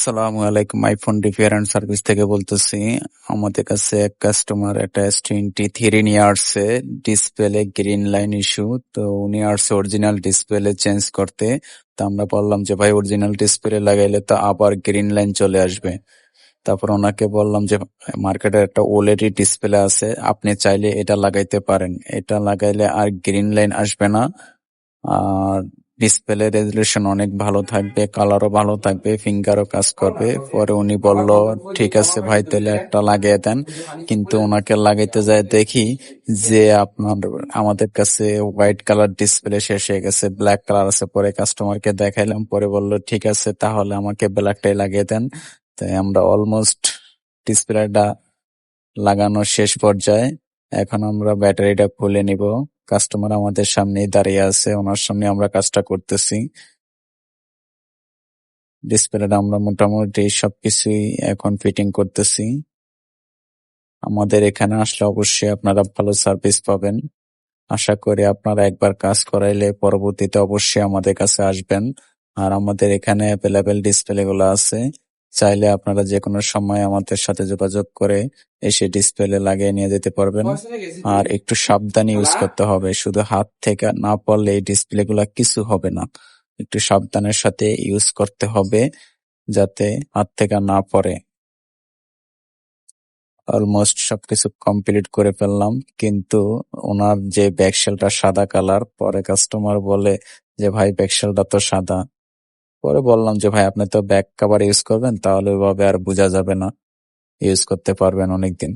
আসসালামু আলাইকুম, iPhone repair and service থেকে বলতেছি। আমাদের কাছে এক কাস্টমার একটা S23 নিয়ে আসছে, ডিসপ্লে গ্রিন লাইন ইস্যু। তো উনি আসছে অরিজিনাল ডিসপ্লে চেঞ্জ করতে। তো আমরা বললাম যে ভাই অরিজিনাল ডিসপ্লে লাগাইলে তো আবার গ্রিন লাইন চলে আসবে। তারপর ওনাকে বললাম যে মার্কেটে একটা ওএলইডি ডিসপ্লে আছে, আপনি চাইলে এটা লাগাইতে পারেন। এটা লাগাইলে আর গ্রিন লাইন আসবে না, আর ডিসপ্লে রেজলিউশন অনেক ভালো থাকবে, কালারও ভালো থাকবে, ফিঙ্গারও কাজ করবে। পরে উনি বলল ঠিক আছে ভাই, তাহলে একটা লাগিয়ে দেন। কিন্তু ওনাকে লাগাইতে যায় দেখি যে আমাদের কাছে হোয়াইট কালার ডিসপ্লে শেষ হয়ে গেছে, ব্ল্যাক কালার আছে। পরে কাস্টমারকে দেখাইলাম, পরে বলল ঠিক আছে তাহলে আমাকে ব্ল্যাকটাই লাগিয়ে দেন। তাই আমরা অলমোস্ট ডিসপ্লেটা লাগানোর শেষ পর্যায়ে। এখন আমরা ব্যাটারিটা খুলে নিব। কাস্টমার আমাদের সামনেই দাঁড়িয়ে আছে, ওনার সামনে আমরা কাজটা করতেছি। ডিসপ্লেটা আমরা মোটামুটি সবকিছুই এখন ফিটিং করতেছি। আমাদের এখানে আসলে অবশ্যই আপনারা ভালো সার্ভিস পাবেন। আশা করি আপনারা একবার কাজ করাইলে পরবর্তীতে অবশ্যই আমাদের কাছে আসবেন। আর আমাদের এখানে অ্যাভেলেবেল ডিসপ্লে গুলো আছে, চাইলে আপনারা যে কোনো সময় আমাদের সাথে যোগাযোগ করে এসে ডিসপ্লে লাগিয়ে নিয়ে যেতে পারবেন। আর একটু সাবধানে ইউজ করতে হবে, শুধু হাত থেকে না পড়লে এই ডিসপ্লে গুলা কিছু হবে না। একটু সাবধানের সাথে ইউজ করতে হবে যাতে হাত থেকে না পড়ে। অলমোস্ট সবকিছু কমপ্লিট করে ফেললাম, কিন্তু ওনার যে ব্যাকশেলটা সাদা কালার, পরে কাস্টমার বলে যে ভাই ব্যাকশেলটা তো সাদা। পরে বললাম যে ভাই আপনি তো ব্যাক কভার ইউজ করবেন, তাহলে ওইভাবে আর বোঝা যাবে না, ইউজ করতে পারবেন অনেকদিন।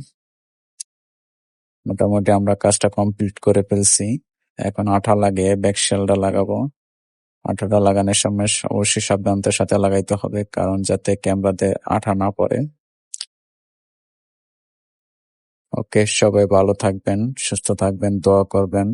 মোটামুটি আমরা কাজটা কমপ্লিট করে ফেলছি। এখন আঠা লাগিয়ে ব্যাকশেলটা লাগাবো। আঠাটা লাগানোর সময় অবশ্যই সাবধানতার সাথে লাগাইতে হবে, কারণ যাতে ক্যামেরাতে আঠা না পড়ে। ওকে, সবাই ভালো থাকবেন, সুস্থ থাকবেন, দোয়া করবেন।